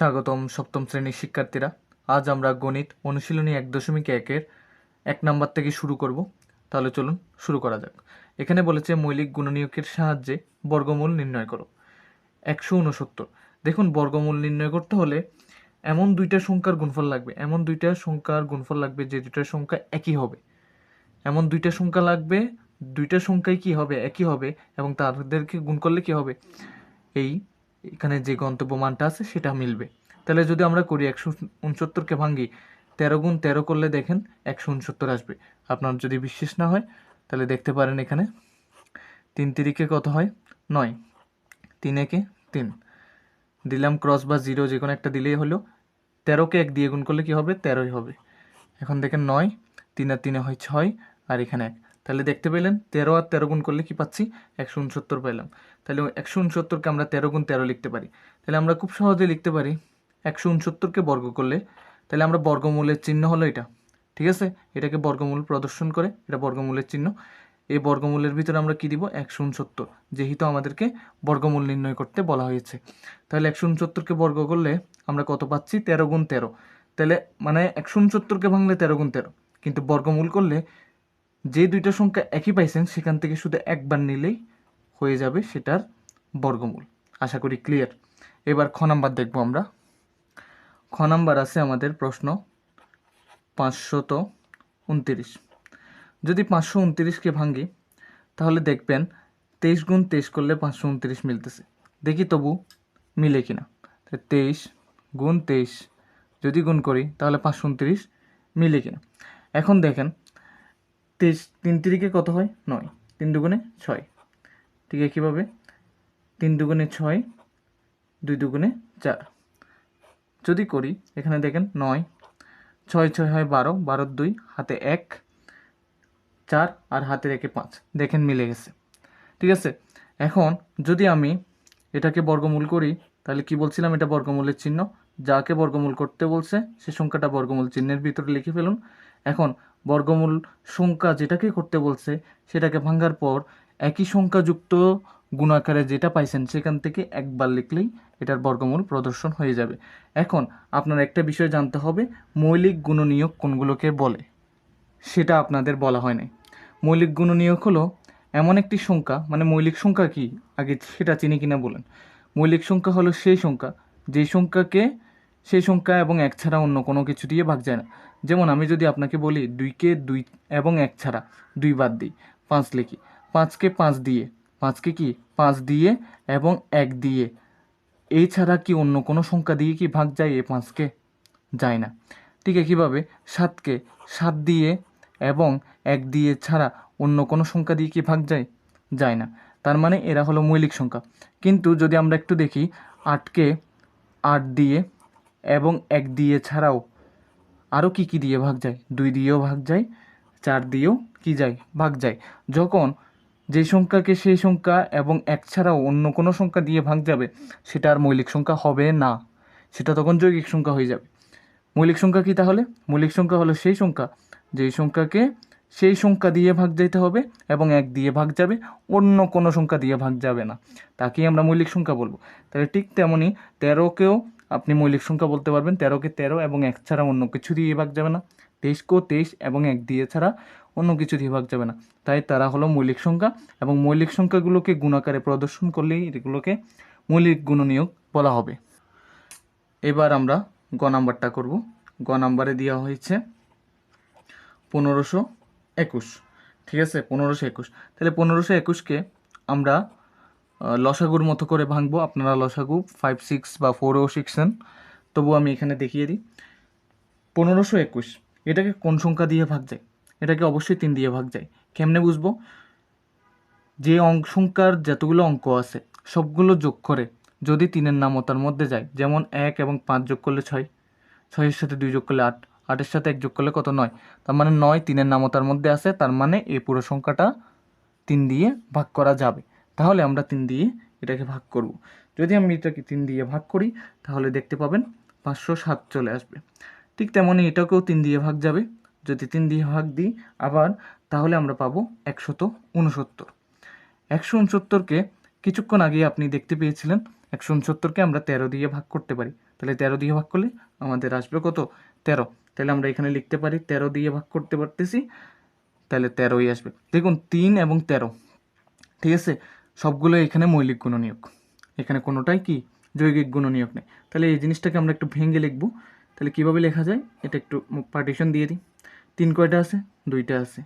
স্বাগতম সপ্তম শ্রেণীর শিক্ষার্থীরা। আজ আমরা গণিত অনুশীলনী 1.1-এর 1 নাম্বার থেকে শুরু করব। তাহলে চলুন শুরু করা যাক। এখানে বলেছে মৌলিক গুণনীয়কের সাহায্যে বর্গমূল নির্ণয় করো। 169। দেখুন, বর্গমূল নির্ণয় করতে হলে এমন দুইটা সংখ্যার গুণফল লাগবে যে দুইটা সংখ্যা একই হবে। এমন দুইটা সংখ্যা লাগবে, দুইটা সংখ্যাই কি হবে, একই হবে, এবং তাদেরকে গুণ করলে কি হবে, এখানে যে গন্তব্য মানটা আছে সেটা মিলবে। তাহলে যদি আমরা করি 169কে ভাঙি, 13 গুণ 13 করলে দেখেন 169 আসবে। আপনার যদি বিশ্বাস না হয় তাহলে দেখতে পারেন, এখানে 3 তিরিকে কত হয়, 9, 3 একে 3 দিলাম, ক্রস বা জিরো যে কোনো একটা দিলেই হলো। 13কে 1 দিয়ে গুণ করলে কি হবে, 13ই হবে। এখন দেখেন 9, 3 আর 3 হয় 6, আর এখানে 1। তাহলে দেখতে পেলেন 13 আর 13 গুণ করলে কি পাচ্ছি, 169 পেলাম। তাহলে 169কে আমরা 13 গুণ 13 লিখতে পারি। তাহলে আমরা খুব সহজে লিখতে পারি 169কে বর্গ করলে, তাহলে আমরা বর্গমূলের চিহ্ন হলো এটা, ঠিক আছে, এটাকে বর্গমূল প্রদর্শন করে, এটা বর্গমূলের চিহ্ন। এই বর্গমূলের ভিতরে আমরা কি দিব, 169, যেহেতু আমাদেরকে বর্গমূল নির্ণয় করতে বলা হয়েছে। তাহলে 169কে বর্গ করলে আমরা কত পাচ্ছি, 13 গুণ 13। তাহলে মানে 169কে ভাঙলে 13 গুণ 13, কিন্তু বর্গমূল করলে যে দুইটা সংখ্যা একই পাইছেন সেখান থেকে শুধু একবার নিলেই হয়ে যাবে সেটার বর্গমূল। আশা করি ক্লিয়ার। এবার খ নাম্বার দেখব আমরা। খ নাম্বার আছে আমাদের প্রশ্ন 529। যদি 529কে ভাঙি তাহলে দেখবেন 23 গুণ 23 করলে 529 মিলতেছে। দেখি তবু মিলে কিনা। 23 গুণ 23 যদি গুণ করি তাহলে 529 মিলে কিনা। এখন দেখেন 3 তিরিকে কত হয়, 9, 3 দুগুণে 6, ঠিক একইভাবে 3 দুগুণে 6, 2 দুগুণে 4 যদি করি, এখানে দেখেন 9, 6 6 হয় 12, 12 2 হাতে 1, 4 আর হাতে রেখে 5, দেখেন মিলে গেছে, ঠিক আছে। এখন যদি আমি এটাকে বর্গমূল করি তাহলে কি বলছিলাম, এটা বর্গমূলের চিহ্ন, যাকে বর্গমূল করতে বলছে সে সংখ্যাটা বর্গমূল চিহ্নের ভিতরে লিখে ফেলুন। এখন বর্গমূল সংখ্যা যেটাকে করতে বলছে সেটাকে ভাঙার পর একই সংখ্যাযুক্ত গুণাকারে যেটা পাইছেন সেখান থেকে একবার লিখলেই এটার বর্গমূল প্রদর্শন হয়ে যাবে। এখন আপনার একটা বিষয় জানতে হবে, মৌলিক গুণনীয়ক কোনগুলোকে বলে সেটা আপনাদের বলা হয় নাই। মৌলিক গুণনীয়ক হলো এমন একটি সংখ্যা, মানে মৌলিক সংখ্যা কি আগে সেটা চিনি কিনা বলেন। মৌলিক সংখ্যা হলো সেই সংখ্যা যেই সংখ্যাকে সেই সংখ্যা এবং 1 ছাড়া অন্য কোনো কিছু দিয়ে ভাগ যায় না। যেমন আমি যদি আপনাকে বলি 2কে 2 এবং 1 ছাড়া 2 বাদ দিই, 5 লিখি, 5কে 5 দিয়ে, 5কে কি 5 দিয়ে এবং 1 দিয়ে, এই ছাড়া কি অন্য কোনো সংখ্যা দিয়ে কি ভাগ যায় এই 5কে? যায় না। ঠিক একইভাবে 7কে 7 দিয়ে এবং 1 দিয়ে ছাড়া অন্য কোনো সংখ্যা দিয়ে কি ভাগ যায়? যায় না। তার মানে এরা হলো মৌলিক সংখ্যা। কিন্তু যদি আমরা একটু দেখি 8কে 8 দিয়ে এবং 1 দিয়ে ছাড়াও আরও কি কি দিয়ে ভাগ যায়, 2 দিয়েও ভাগ যায়, 4 দিয়েও কি যায়, ভাগ যায়। যখন যে সংখ্যাকে সেই সংখ্যা এবং 1 ছাড়াও অন্য কোনো সংখ্যা দিয়ে ভাগ যাবে সেটা আর মৌলিক সংখ্যা হবে না, সেটা তখন যৌগিক সংখ্যা হয়ে যাবে। মৌলিক সংখ্যা কি তাহলে? মৌলিক সংখ্যা হলো সেই সংখ্যা যেই সংখ্যাকে সেই সংখ্যা দিয়ে ভাগ যেতে হবে এবং 1 দিয়ে ভাগ যাবে, অন্য কোনো সংখ্যা দিয়ে ভাগ যাবে না, তাকেই আমরা মৌলিক সংখ্যা বলবো। তাহলে ঠিক তেমনই 13কেও আপনি মৌলিক সংখ্যা বলতে পারবেন। 13কে 13 এবং 1 ছাড়া অন্য কিছু দিয়ে ভাগ যাবে না। 23কেও 23 এবং 1 দিয়ে ছাড়া অন্য কিছু দিয়ে ভাগ যাবে না। তাই তারা হলো মৌলিক সংখ্যা, এবং মৌলিক সংখ্যাগুলোকে গুণাকারে প্রদর্শন করলেই এগুলোকে মৌলিক গুণনীয়ক বলা হবে। এবার আমরা গ নাম্বারটা করব। গ নাম্বারে দেওয়া হয়েছে 1521, ঠিক আছে, 1521। তাহলে 1521কে আমরা লসাগুর মতো করে ভাঙবো। আপনারা লসাগু 5, 6 বা 4ও শিখছেন, তবু আমি এখানে দেখিয়ে দিই। 1521 এটাকে কোন সংখ্যা দিয়ে ভাগ যায়? এটাকে অবশ্যই 3 দিয়ে ভাগ যায়। কেমনে বুঝবো? যে সংখ্যার যতগুলো অঙ্ক আছে সবগুলো যোগ করে যদি 3-এর নামতার মধ্যে যায়, যেমন 1 এবং 5 যোগ করলে 6, 6-এর সাথে 2 যোগ করলে 8, 8-এর সাথে 1 যোগ করলে কত, 9। তার মানে 9 3-এর নামতার মধ্যে আছে, তার মানে এই পুরো সংখ্যাটা 3 দিয়ে ভাগ করা যাবে। তাহলে আমরা 3 দিয়ে এটাকে ভাগ করব। যদি আমি এটাকে 3 দিয়ে ভাগ করি তাহলে দেখতে পাবেন 507 চলে আসবে। ঠিক তেমনই এটাকেও 3 দিয়ে ভাগ যাবে। যদি 3 দিয়ে ভাগ দিই আবার, তাহলে আমরা পাবো 169। 169কে কিছুক্ষণ আগে আপনি দেখতে পেয়েছিলেন 169কে আমরা 13 দিয়ে ভাগ করতে পারি, তাহলে 13 দিয়ে ভাগ করলে আমাদের আসবে কত? 13। তাহলে আমরা এখানে লিখতে পারি 13 দিয়ে ভাগ করতে পারতেছি, তাহলে 13ই আসবে। দেখুন 3 এবং 13, ঠিক আছে, সবগুলো এখানে মৌলিক গুণনীয়ক, এখানে কোনোটাই কি যৌগিক গুণনীয়ক নেই। তাহলে এই জিনিসটাকে আমরা একটু ভেঙে লিখবো। তাহলে কীভাবে লেখা যায়, এটা একটু পার্টিশন দিয়ে দিই। 3 কয়টা আছে? 2টা আছে,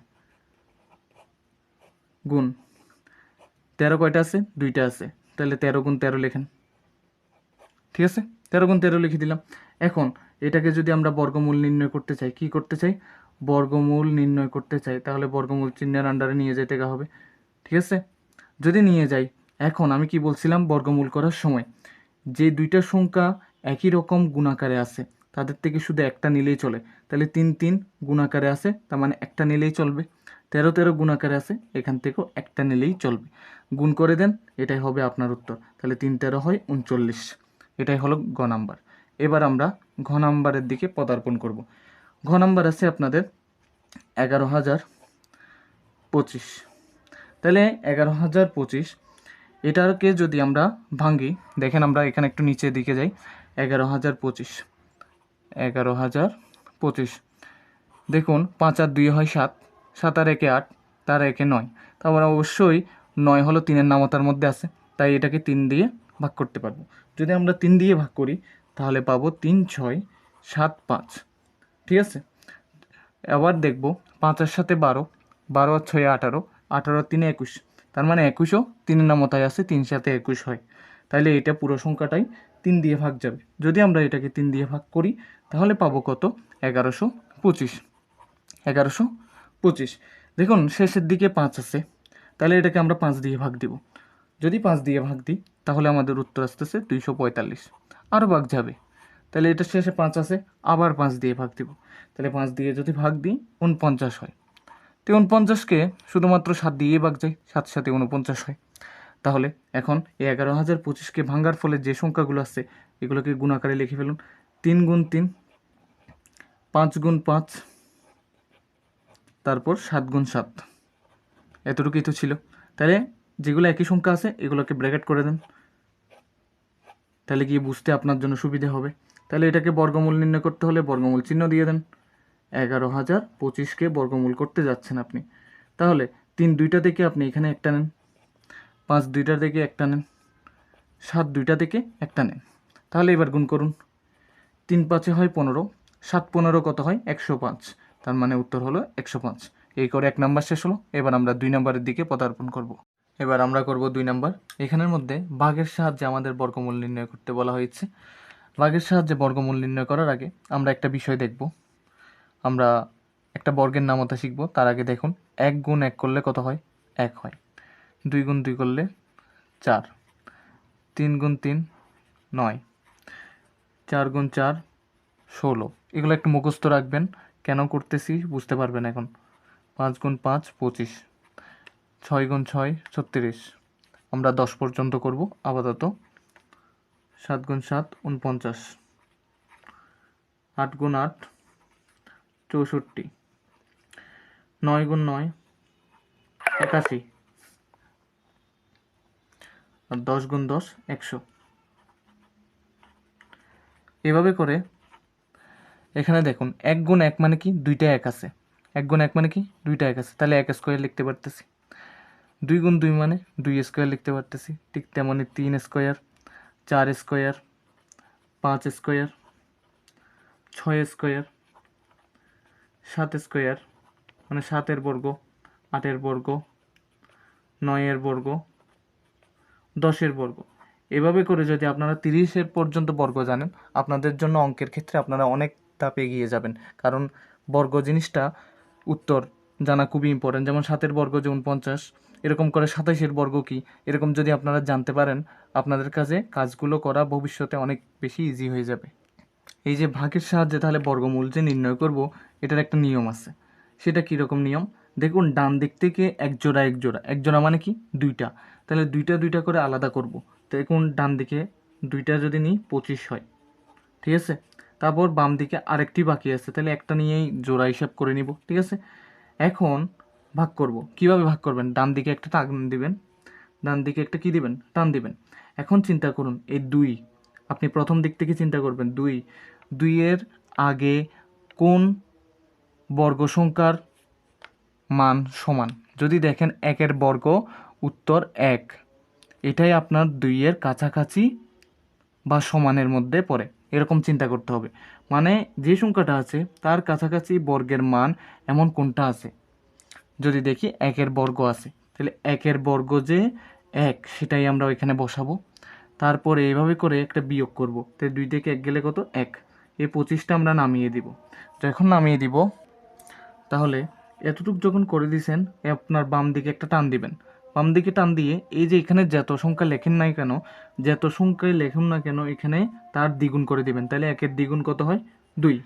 গুণ 13 কয়টা আছে? 2টা আছে, তাহলে 13 গুণ 13 লেখেন, ঠিক আছে, 13 গুণ 13 লিখে দিলাম। এখন এটাকে যদি আমরা বর্গমূল নির্ণয় করতে চাই, কি করতে চাই? বর্গমূল নির্ণয় করতে চাই, তাহলে বর্গমূল চিহ্নের আন্ডারে নিয়ে যেতে হবে, ঠিক আছে। যদি নিয়ে যাই, এখন আমি কি বলছিলাম, বর্গমূল করার সময় যে দুইটা সংখ্যা একই রকম গুণাকারে আছে তাদের থেকে শুধু একটা নিলেই চলে। তাহলে 3 3 গুণাকারে আছে, তার মানে একটা নিলেই চলবে। 13 13 গুণাকারে আছে, এখান থেকেও একটা নিলেই চলবে। গুণ করে দেন, এটাই হবে আপনার উত্তর। তাহলে 3 13 হয় 39, এটাই হলো ঘ নাম্বার। এবার আমরা ঘ নাম্বারের দিকে পদার্পণ করব। ঘ নাম্বার আছে আপনাদের 11,025। তাহলে 11,025 এটাকে যদি আমরা ভাঙি, দেখেন আমরা এখানে একটু নিচের দিকে যাই। 11,025, 11,025, দেখুন 5 আর 2 হয় 7, 7 আর 1 8, তার 1 9, তারপর অবশ্যই 9 হলো 3-এর নামতার মধ্যে আছে, তাই এটাকে 3 দিয়ে ভাগ করতে পারবো। যদি আমরা 3 দিয়ে ভাগ করি তাহলে পাবো 3 6 7 5, ঠিক আছে। আবার দেখব 5 এর সাথে 12, 12 আর 6 18, 18 আর 3 21, তার মানে 21ও 3-এর নামতায় আছে, 3 সাথে 21 হয়। তাহলে এটা পুরো সংখ্যাটাই 3 দিয়ে ভাগ যাবে। যদি আমরা এটাকে 3 দিয়ে ভাগ করি তাহলে পাবো কত? 1125, 1125। দেখুন শেষের দিকে 5 আছে, তাহলে এটাকে আমরা 5 দিয়ে ভাগ দিব। যদি 5 দিয়ে ভাগ দিই তাহলে আমাদের উত্তর আসতেছে 245, আরও ভাগ যাবে। তাহলে এটা শেষে 5 আছে, আবার 5 দিয়ে ভাগ দিব। তাহলে 5 দিয়ে যদি ভাগ দিই 49 হয়। তো 49কে শুধুমাত্র 7 দিয়ে ভাগ যায়, 7 সাথে 49 হয়। তাহলে এখন এই 11,025কে ভাঙার ফলে যে সংখ্যাগুলো আছে এগুলোকে গুণাকারে লিখে ফেলুন। 3 গুণ 3, 5 গুণ 5, তারপর 7 গুণ 7, এতটুকুই তো ছিল। তাহলে যেগুলো একই সংখ্যা আছে এগুলোকে ব্র্যাকেট করে দেন, তাহলে গিয়ে বুঝতে আপনার জন্য সুবিধা হবে। তাহলে এটাকে বর্গমূল নির্ণয় করতে হলে বর্গমূল চিহ্ন দিয়ে দেন। 11,025কে বর্গমূল করতে যাচ্ছেন আপনি, তাহলে 3 দুইটা থেকে আপনি এখানে একটা নেন, 5 দুইটা থেকে একটা নেন, 7 দুইটা থেকে একটা নেন। তাহলে এবার গুণ করুন। 3 5 হয় 15, 7 15 কত হয়? 105, তার মানে উত্তর হলো 105। এই করে 1 নাম্বার শেষ হলো। এবার আমরা 2 নাম্বারের দিকে পদার্পণ করব। এবার আমরা করব 2 নাম্বার। এখানের মধ্যে ভাগের সাহায্যে আমাদের বর্গমূল নির্ণয় করতে বলা হয়েছে। ভাগের সাহায্যে বর্গমূল নির্ণয় করার আগে আমরা একটা বিষয় দেখব। আমরা একটা বর্গের নামতা শিখব। তার আগে দেখুন 1 গুণ 1 করলে কত হয়? 1 হয়। 2 গুণ 2 করলে 4, 3 গুণ 3 9, 4 গুণ 4 16। এগুলো একটু মুখস্থ রাখবেন, কেন করতেছি বুঝতে পারবেন এখন। 5 গুণ 5 25, 6 গুণ 6 36, আমরা 10 পর্যন্ত করব আপাতত। 7 গুণ 7 49, 8 গুণ 8 64, 9 গুণ 9 81, আর 10 গুণ 10 100। এভাবে করে এখানে দেখুন 1 গুণ 1 মানে কি? দুইটা 1 আছে। 1 গুণ 1 মানে কি? দুইটা 1 আছে, তাহলে 1 স্কোয়ার লিখতে পারতেছি। 2 গুণ 2 মানে 2 স্কোয়ার লিখতে পারতেছি। ঠিক তেমনি 3 square, 4 square, 5 square, 6 square, 7 square মানে 7-এর বর্গ, 8-এর বর্গ, 9-এর বর্গ, 10-এর বর্গ। এভাবে করে যদি আপনারা 30-এর পর্যন্ত বর্গ জানেন, আপনাদের জন্য অঙ্কের ক্ষেত্রে আপনারা অনেক ধাপ এগিয়ে যাবেন। কারণ বর্গ জিনিসটা উত্তর জানা খুবই ইম্পর্টেন্ট। যেমন 7-এর বর্গ যে 49, এরকম করে 27-এর বর্গ কি, এরকম যদি আপনারা জানতে পারেন আপনাদের কাছে কাজগুলো করা ভবিষ্যতে অনেক বেশি ইজি হয়ে যাবে। এই যে ভাগের সাহায্যে তাহলে বর্গমূল যে নির্ণয় করব, এটার একটা নিয়ম আছে। সেটা কীরকম নিয়ম? দেখুন ডান দিক থেকে এক জোড়া এক জোড়া, এক জোড়া মানে কি? দুইটা, তাহলে দুইটা দুইটা করে আলাদা করব। দেখুন ডান দিকে দুইটা যদি নিই 25 হয়, ঠিক আছে। তারপর বাম দিকে আরেকটি বাকি আছে, তাহলে একটা নিয়েই জোড়া হিসাব করে নিব, ঠিক আছে। এখন ভাগ করব। কিভাবে ভাগ করবেন? ডান দিকে একটা টান দিবেন, ডান দিকে একটা কি দিবেন? টান দিবেন। এখন চিন্তা করুন এই 2, আপনি প্রথম দিক থেকে চিন্তা করবেন 2 এর আগে কোন বর্গ সংখ্যার মান সমান। যদি দেখেন 1-এর বর্গ, উত্তর 1, এটাই আপনার 2-এর কাছাকাছি বা সমানের মধ্যে পড়ে, এরকম চিন্তা করতে হবে। মানে যে সংখ্যাটা আছে তার কাছাকাছি বর্গের মান এমন কোনটা আছে। যদি দেখি 1-এর বর্গ আছে, তাহলে 1-এর বর্গ যে 1, সেটাই আমরা ওইখানে বসাবো। তারপরে এইভাবে করে একটা বিয়োগ করব, তাই 2 থেকে 1 গেলে কত, 1। এই 25টা আমরা নামিয়ে দিব। যখন নামিয়ে দিব, তাহলে এতটুকু যখন করে দিয়েছেন, আপনার বাম দিকে একটা টান দিবেন। বাম দিকে টান দিয়ে এই যে এখানে যত সংখ্যা লেখেন নাই কেন, যত সংখ্যায় লেখুন না কেন, এখানে তার দ্বিগুণ করে দিবেন। তাহলে 1-এর দ্বিগুণ কত হয়, 2।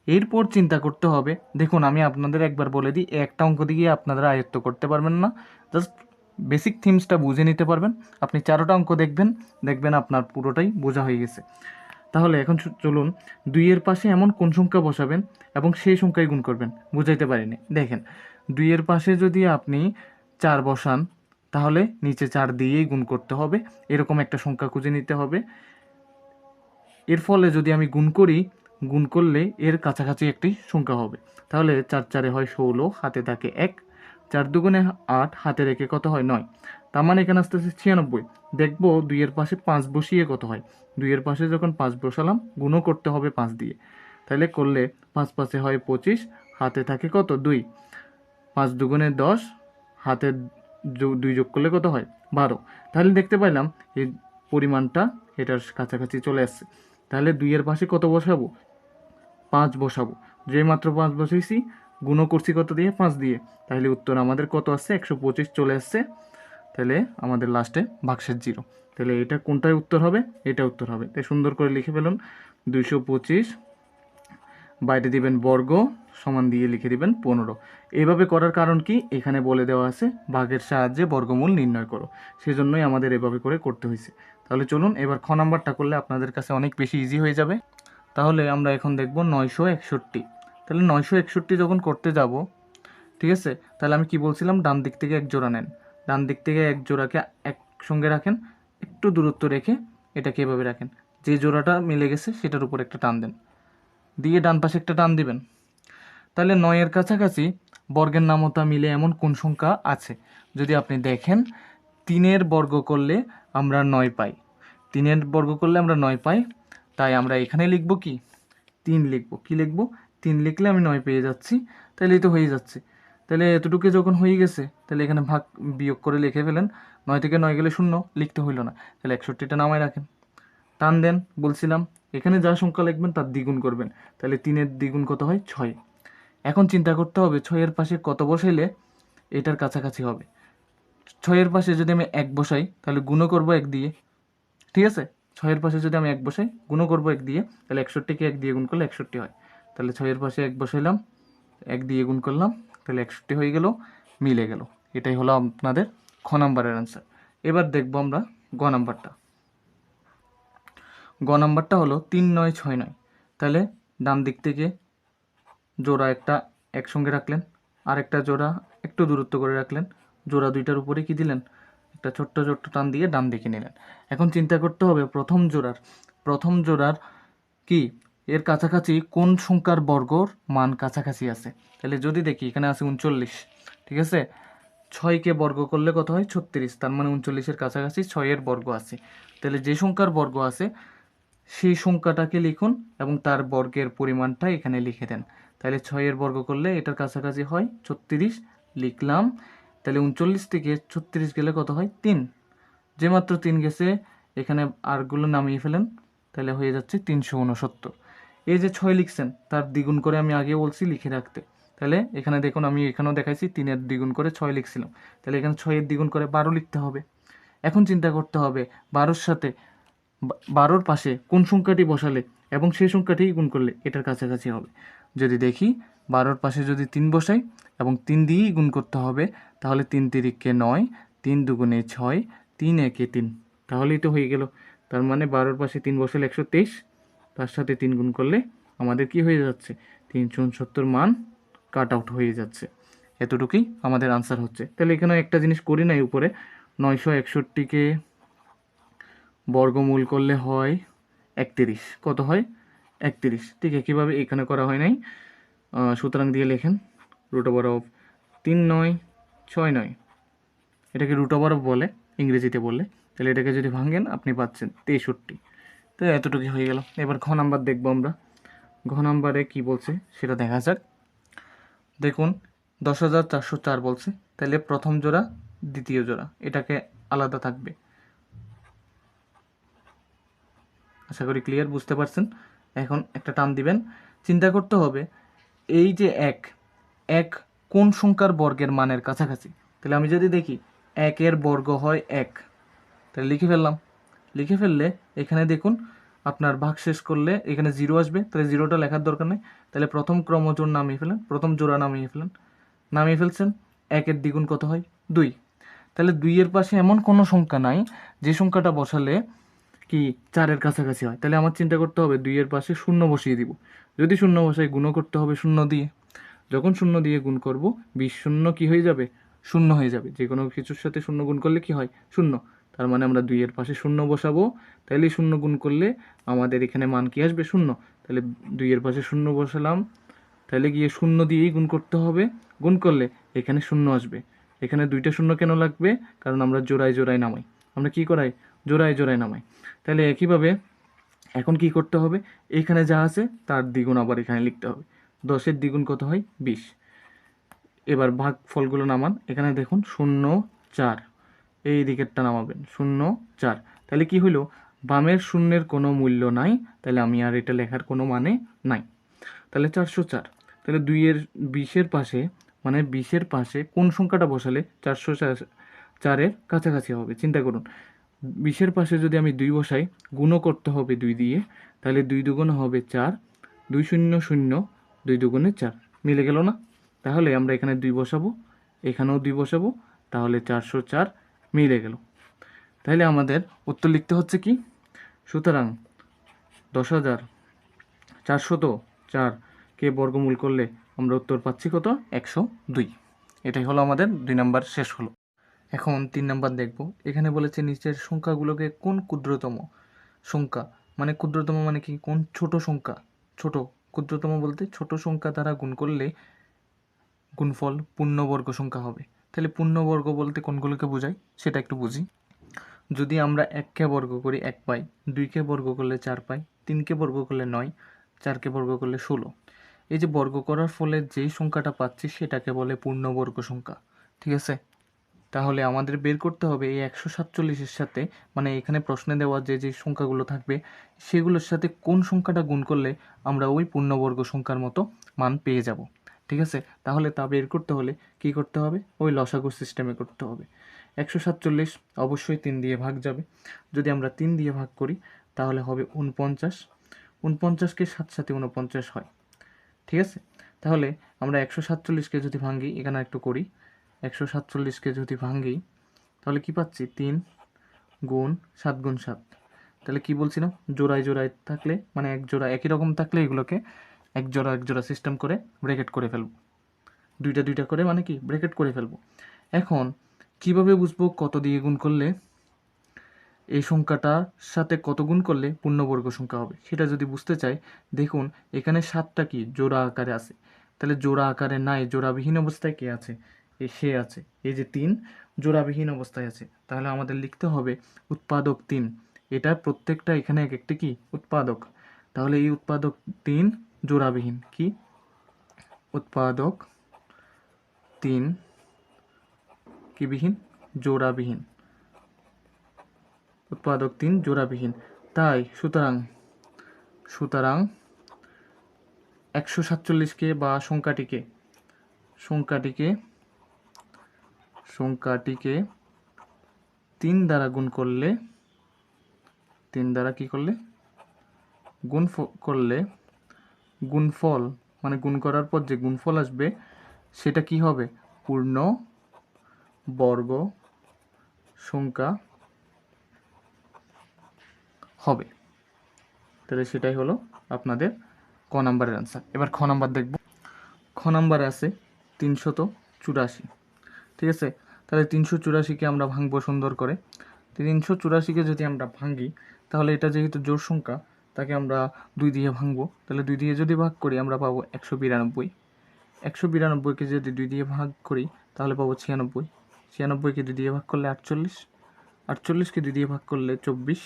এরপর চিন্তা করতে হবে, দেখুন আমি আপনাদের একবার বলে দিই, একটা অঙ্ক দিয়ে আপনারা আয়ত্ত করতে পারবেন না, জাস্ট বেসিক থিমসটা বুঝে নিতে পারবেন। আপনি 4টা অঙ্ক দেখবেন আপনার পুরোটাই বোঝা হয়ে গেছে। তাহলে এখন চলুন 2-এর পাশে এমন কোন সংখ্যা বসাবেন এবং সেই সংখ্যায় গুণ করবেন। বুঝাইতে পারিনি, দেখেন 2-এর পাশে যদি আপনি 4 বসান, তাহলে নিচে 4 দিয়েই গুণ করতে হবে, এরকম একটা সংখ্যা খুঁজে নিতে হবে। এর ফলে যদি আমি গুণ করি, গুণ করলে এর কাছাকাছি একটি সংখ্যা হবে। তাহলে 4 হয় 16, হাতে থাকে 1, 4 দুগুণে 8, হাতে রেখে কত হয় 9, তার মানে এখানে আসতে আসতে 96। দেখবো 2-এর পাশে 5 বসিয়ে কত হয়, 2-এর পাশে যখন 5 বসালাম, গুণও করতে হবে 5 দিয়ে, তাহলে করলে 5 5 হয় 25, হাতে থাকে কত 2, 5 দুগুণে 10, হাতে 2 যোগ করলে কত হয় 12। তাহলে দেখতে পাইলাম এই পরিমাণটা এটার কাছাকাছি চলে আসছে। তাহলে 2-এর পাশে কত বসাবো, 5 বসাবো। যে মাত্র 5 বসাইছি, গুণও করছি কত দিয়ে, 5 দিয়ে, তাহলে উত্তর আমাদের কত আসছে, 125 চলে আসছে। তাহলে আমাদের লাস্টে ভাগশেষ 0। তাহলে এটা কোনটায় উত্তর হবে, এটা উত্তর হবে। তাই সুন্দর করে লিখে ফেলুন 225, বাইরে দিবেন বর্গ, সমান দিয়ে লিখে দিবেন 15। এইভাবে করার কারণ কি, এখানে বলে দেওয়া আছে ভাগের সাহায্যে বর্গমূল নির্ণয় করো, সেজন্যই আমাদের এভাবে করে করতে হয়েছে। তাহলে চলুন এবার খ নাম্বারটা করলে আপনাদের কাছে অনেক বেশি ইজি হয়ে যাবে। তাহলে আমরা এখন দেখব 961। তাহলে 961 যখন করতে যাব, ঠিক আছে, তাহলে আমি কি বলছিলাম, ডান দিক থেকে এক জোড়া নেন, ডান দিক থেকে এক জোড়াকে একসঙ্গে রাখেন, একটু দূরত্ব রেখে এটাকে এভাবে রাখেন, যে জোড়াটা মিলে গেছে সেটার উপর একটা টান দেন, দিয়ে ডান পাশে একটা টান দিবেন। তাহলে 9-এর কাছাকাছি বর্গের নামতা মিলে এমন কোন সংখ্যা আছে। যদি আপনি দেখেন 3-এর বর্গ করলে আমরা 9 পাই, 3-এর বর্গ করলে আমরা 9 পাই, তাই আমরা এখানে লিখব কি, 3 লিখব। কি লিখব, 3 লিখলে আমি 9 পেয়ে যাচ্ছি, তাহলে এই তো হয়ে যাচ্ছে। তাহলে এতটুকু যখন হয়ে গেছে, তাহলে এখানে ভাগ বিয়োগ করে লিখে ফেলেন, 9 থেকে 9 গেলে 0, লিখতে হইল না, তাহলে 61টা নামায় রাখেন, টান দেন। বলছিলাম এখানে যা সংখ্যা লিখবেন তার দ্বিগুণ করবেন, তাহলে 3-এর দ্বিগুণ কত হয় 6। এখন চিন্তা করতে হবে 6-এর পাশে কত বসাইলে এটার কাছাকাছি হবে। 6-এর পাশে যদি আমি 1 বসাই, তাহলে গুণও করব 1 দিয়ে, ঠিক আছে, 6-এর পাশে যদি আমি 1 বসাই, গুণও করব 1 দিয়ে, তাহলে 61কে 1 দিয়ে গুণ করলে 61 হয়। তাহলে 6-এর পাশে 1 বসাইলাম, 1 দিয়ে গুণ করলাম, তাহলে 61 হয়ে গেল, মিলে গেল। এটাই হলো আপনাদের খ নাম্বারের অ্যান্সার। এবার দেখবো আমরা গ নাম্বারটা। গ নাম্বারটা হলো 3 9 6 9। তাহলে ডান দিক থেকে জোড়া একটা একসঙ্গে রাখলেন, আর একটা জোড়া একটু দূরত্ব করে রাখলেন, জোড়া দুইটার উপরে কি দিলেন, একটা ছোট্ট ছোট্ট টান দিয়ে ডান দিকে নিলেন। এখন চিন্তা করতে হবে প্রথম জোড়ার কি এর কাছাকাছি কোন সংখ্যার বর্গর মান কাছাকাছি আছে। তাহলে যদি দেখি এখানে আছে 39, ঠিক আছে, 6কে বর্গ করলে কত হয় 36, তার মানে 39-এর কাছাকাছি 6-এর বর্গ আছে। তাহলে যে সংখ্যার বর্গ আছে সেই সংখ্যাটাকে লিখুন এবং তার বর্গের পরিমাণটা এখানে লিখে দেন। তাহলে 6-এর বর্গ করলে এটার কাছাকাছি হয় 36, লিখলাম। তাহলে 39 থেকে 36 গেলে কত হয় 3, যে মাত্র 3 গেছে, এখানে আরগুলো নামিয়ে ফেলেন, তাহলে হয়ে যাচ্ছে 369। এই যে 6 লিখছেন তার দ্বিগুণ করে আমি আগে বলছি লিখে রাখতে, তাহলে এখানে দেখুন আমি এখানেও দেখাইছি 3-এর দ্বিগুণ করে 6 লিখছিলাম, তাহলে এখানে 6-এর দ্বিগুণ করে 12 লিখতে হবে। এখন চিন্তা করতে হবে 12-র সাথে 12-র পাশে কোন সংখ্যাটি বসালে এবং সেই সংখ্যাটি গুণ করলে এটার কাছাকাছি হবে। যদি দেখি 12-র পাশে যদি 3 বসাই এবং 3 দিয়েই গুণ করতে হবে, তাহলে 3 তিরিকে 9, 3 দুগুণে 6, 3 একে 3, তাহলেই তো হয়ে গেল। তার মানে 12-র পাশে 3 বসালে 123, তার সাথে 3 গুণ করলে আমাদের কি হয়ে যাচ্ছে 369 মান কাট আউট হয়ে যাচ্ছে। এতটুকুই আমাদের আনসার হচ্ছে। তাহলে এখানে একটা জিনিস করি নাই, উপরে 961কে বর্গমূল করলে হয় 31। কত হয়? 31। ঠিক একইভাবে এখানে করা হয় নাই, সুতরাং দিয়ে লেখেন √অফ 3 9 6 9, এটাকে √অফ বলে ইংরেজিতে বললে। তাহলে এটাকে যদি ভাঙেন আপনি পাচ্ছেন 63। তো এতটুকু হয়ে গেল। এবার ঘ নাম্বার দেখবো আমরা। ঘ নাম্বারে কী বলছে সেটা দেখা যাক। দেখুন 10,404 বলছে, তাহলে প্রথম জোড়া দ্বিতীয় জোড়া এটাকে আলাদা থাকবে। আশা করি ক্লিয়ার, বুঝতে পারছেন। এখন একটা টান দিবেন, চিন্তা করতে হবে এই যে এক কোন সংখ্যার বর্গের মানের কাছাকাছি। তাহলে আমি যদি দেখি 1-এর বর্গ হয় 1, তাহলে লিখে ফেললে এখানে দেখুন আপনার ভাগ শেষ করলে এখানে 0 আসবে, তাহলে 0টা লেখার দরকার নেই। তাহলে প্রথম ক্রমজোড় নামিয়ে ফেলেন, প্রথম জোড়া নামিয়ে ফেলছেন। 1-এর দ্বিগুণ কত হয়? 2। তাহলে 2-এর পাশে এমন কোনো সংখ্যা নাই যে সংখ্যাটা বসালে কি 4-এর কাছাকাছি হয়। তাহলে আমার চিন্তা করতে হবে 2-এর পাশে 0 বসিয়ে দিব। যদি 0 বসাই গুণও করতে হবে 0 দিয়ে। যখন 0 দিয়ে গুণ করব 20 শূন্য কী হয়ে যাবে? 0 হয়ে যাবে। যে কোনো কিছুর সাথে 0 গুণ করলে কি হয়? 0। তার মানে আমরা 2-এর পাশে 0 বসাবো, তাহলে 0 গুণ করলে আমাদের এখানে মান কি আসবে? 0। তাহলে 2-এর পাশে 0 বসালাম, তাহলে গিয়ে 0 দিয়েই গুণ করতে হবে। গুণ করলে এখানে 0 আসবে। এখানে 2টা 0 কেন লাগবে? কারণ আমরা জোড়ায় নামাই। আমরা কি করাই? জোড়ায় নামাই। তাহলে একইভাবে এখন কি করতে হবে? এখানে যা আছে তার দ্বিগুণ আবার এখানে লিখতে হবে। 10-এর দ্বিগুণ কত হয়? 20। এবার ভাগ ফলগুলো নামান। এখানে দেখুন 0 4, এই দিকেরটা নামাবেন 0 4। তাহলে কি হলো? বামের শূন্যের কোনো মূল্য নাই, তাহলে আমি আর এটা লেখার কোনো মানে নাই। তাহলে 404। তাহলে 20-এর পাশে মানে 20-এর পাশে কোন সংখ্যাটা বসালে 404-এর কাছাকাছি হবে? চিন্তা করুন, 20-এর পাশে যদি আমি 2 বসাই, গুণও করতে হবে 2 দিয়ে, তাহলে 2 দুগুণ হবে 4, 2 0 0, 2 দুগুণে 4, মিলে গেল না? তাহলে আমরা এখানে 2 বসাবো, এখানেও 2 বসাবো, তাহলে 404 মিলে গেল। তাহলে আমাদের উত্তর লিখতে হচ্ছে কি? সুতরাং 10,404কে বর্গমূল করলে আমরা উত্তর পাচ্ছি কত? 102। এটাই হলো আমাদের 2 নাম্বার শেষ হলো। এখন 3 নাম্বার দেখব। এখানে বলেছে নিচের সংখ্যাগুলোকে কোন ক্ষুদ্রতম সংখ্যা, মানে ক্ষুদ্রতম মানে কি? কোন ছোট সংখ্যা, ছোট ক্ষুদ্রতম বলতে ছোট সংখ্যা দ্বারা গুণ করলে গুণফল পূর্ণবর্গ সংখ্যা হবে। তাহলে পূর্ণবর্গ বলতে কোনগুলোকে বোঝায় সেটা একটু বুঝি। যদি আমরা 1কে বর্গ করি 1 পাই, 2কে বর্গ করলে 4 পাই, 3কে বর্গ করলে 9, 4কে বর্গ করলে 16। এই যে বর্গ করার ফলে যেই সংখ্যাটা পাচ্ছি সেটাকে বলে পূর্ণবর্গ সংখ্যা। ঠিক আছে? তাহলে আমাদের বের করতে হবে এই 147-এর সাথে, মানে এখানে প্রশ্নে দেওয়া যে সংখ্যাগুলো থাকবে সেগুলোর সাথে কোন সংখ্যাটা গুণ করলে আমরা ওই পূর্ণবর্গ সংখ্যার মতো মান পেয়ে যাব। ঠিক আছে? তাহলে তা বের করতে হলে কি করতে হবে? ওই লসাগু সিস্টেমে করতে হবে। 147 অবশ্যই 3 দিয়ে ভাগ যাবে। যদি আমরা 3 দিয়ে ভাগ করি তাহলে হবে 49। 49কে 7 সাথে 49 হয়। ঠিক আছে? তাহলে আমরা 147কে যদি ভাঙি, এখানে একটু করি, 147কে যদি ভাঙি তাহলে কি পাচ্ছি? 3 গুণ 7 গুণ 7। তাহলে কি বলছিলাম? জোড়ায় থাকলে মানে এক জোড়া একই রকম থাকলে এগুলোকে এক জোড়া সিস্টেম করে ব্র্যাকেট করে ফেলবো। দুইটা করে মানে কি ব্র্যাকেট করে ফেলবো। এখন কিভাবে বুঝবো কত দিয়ে গুণ করলে এই সংখ্যাটার সাথে কত গুণ করলে পূর্ণবর্গ সংখ্যা হবে? সেটা যদি বুঝতে চাই, দেখুন এখানে 7টা কি জোড়া আকারে আছে। তাহলে জোড়া আকারে নাই, জোড়াবিহীন অবস্থায় কে আছে? সে আছে। এই যে 3 জোড়াবিহীন অবস্থায় আছে। তাহলে আমাদের লিখতে হবে উৎপাদক 3। এটা প্রত্যেকটা এখানে এক একটি কি উৎপাদক। তাহলে এই উৎপাদক 3 জোড়াবিহীন। কি উৎপাদক 3 কি বিহীন? জোড়াবিহীন। উৎপাদক 3 জোড়াবিহীন। তাই সুতরাং 147কে বা সংখ্যাটিকে 3 দ্বারা গুণ করলে, 3 দ্বারা কি করলে করলে গুণফল মানে গুণ করার পর যে গুণফল আসবে সেটা কি হবে? পূর্ণ বর্গ সংখ্যা হবে। তাহলে সেটাই হলো আপনাদের ক নাম্বারের আনসার। এবার খ নাম্বার দেখব। খ নাম্বারে আছে 384। ঠিক আছে? তাহলে 384কে আমরা ভাঙবো সুন্দর করে। 384কে যদি আমরা ভাঙি তাহলে এটা যেহেতু জোড় সংখ্যা, তাকে আমরা 2 দিয়ে ভাঙবো। তাহলে 2 দিয়ে যদি ভাগ করি আমরা পাবো 192। 192কে যদি 2 দিয়ে ভাগ করি তাহলে পাবো 96। 96কে 2 দিয়ে ভাগ করলে 48। 48কে 2 দিয়ে ভাগ করলে 24।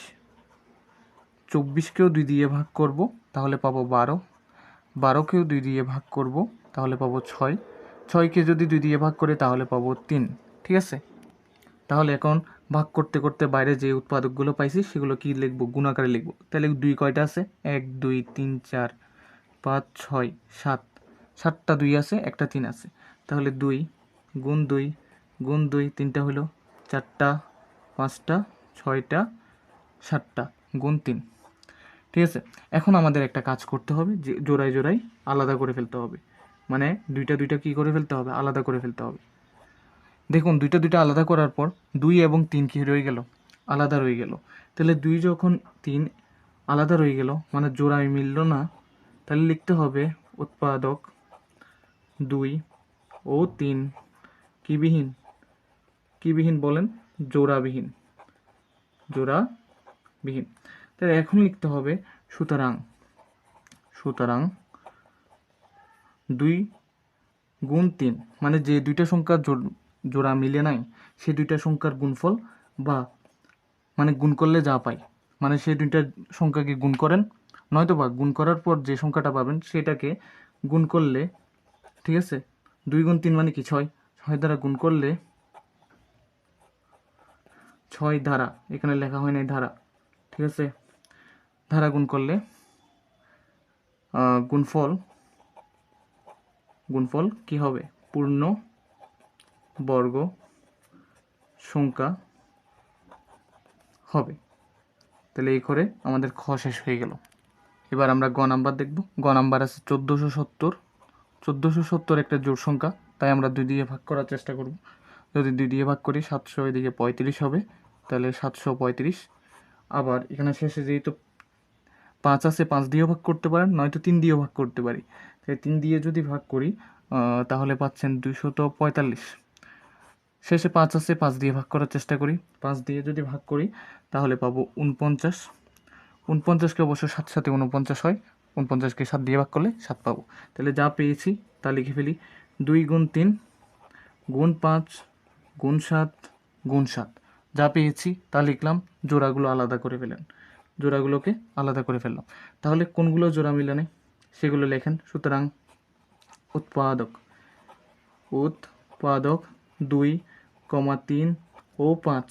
24কেও 2 দিয়ে ভাগ করব তাহলে পাবো 12। 12কেও 2 দিয়ে ভাগ করব তাহলে পাবো 6। 6কে যদি 2 দিয়ে ভাগ করি তাহলে পাবো 3। ঠিক আছে, তাহলে এখন ভাগ করতে করতে বাইরে যে উৎপাদকগুলো পাইছি সেগুলো কি লিখবো, গুণাকারে লিখবো। তাহলে 2 কয়টা আছে? 1 2 3 4 5 6 7, 7টা 2 আছে, একটা 3 আছে। তাহলে 2 গুণ 2 গুণ 2, 3টা হলো, 4টা 5টা 6টা 7টা গুণ 3। ঠিক আছে, এখন আমাদের একটা কাজ করতে হবে, যে জোড়ায় জোড়ায় আলাদা করে ফেলতে হবে, মানে দুইটা দুইটা কী করে ফেলতে হবে, আলাদা করে ফেলতে হবে। দেখুন দুইটা দুইটা আলাদা করার পর 2 এবং 3 কী রয়ে গেল, আলাদা রয়ে গেল। তাহলে 2 যখন 3 আলাদা রয়ে গেল মানে জোড়ায় মিলল না, তাহলে লিখতে হবে উৎপাদক 2 ও 3 কি বিহীন, কি বিহীন বলেন, জোড়াবিহীন, জোড়াবিহীন। তাহলে এখন লিখতে হবে সুতরাং, সুতরাং 2 গুণ 3 মানে যে দুইটা সংখ্যার জোড়া মিলে নাই সেই দুইটা সংখ্যার গুণফল, বা মানে গুণ করলে যা পাই, মানে সেই দুইটা সংখ্যাকে গুণ করেন, নয়তো বা গুণ করার পর যে সংখ্যাটা পাবেন সেটাকে গুণ করলে, ঠিক আছে, 2 গুণ 3 মানে কি 6, 6 দ্বারা গুণ করলে, 6 ধারা, এখানে লেখা হয় নাই ধারা, ঠিক আছে, ধারা গুণ করলে গুণফল, গুণফল কি হবে, পূর্ণ বর্গ সংখ্যা হবে। তাহলে এই করে আমাদের খ শেষ হয়ে গেল। এবার আমরা গ নাম্বার দেখব। গ নাম্বার আছে 1470। 1470 একটা জোড় সংখ্যা, তাই আমরা 2 দিয়ে ভাগ করার চেষ্টা করব। যদি 2 দিয়ে ভাগ করি 700 এদিকে 35 হবে, তাহলে 735। আবার এখানে শেষে যেহেতু 5 আছে, 5 দিয়েও ভাগ করতে পারেন, নয়তো 3 দিয়েও ভাগ করতে পারি। তাই 3 দিয়ে যদি ভাগ করি তাহলে পাচ্ছেন 245। শেষে 5 আছে, 5 দিয়ে ভাগ করার চেষ্টা করি, 5 দিয়ে যদি ভাগ করি তাহলে পাবো 49। 49কে অবশ্য 7 সাথে 49 হয়, 49কে 7 দিয়ে ভাগ করলে 7 পাবো। তাহলে যা পেয়েছি তা লিখে ফেলি, 2 গুণ 3 গুণ 5 গুণ 7 গুণ 7, যা পেয়েছি তা লিখলাম, জোড়াগুলো আলাদা করে ফেলেন, জোড়াগুলোকে আলাদা করে ফেললাম। তাহলে কোনগুলো জোড়া মিলে নেই সেগুলো লেখেন। সুতরাং উৎপাদক, উৎপাদক 2, 3 ও 5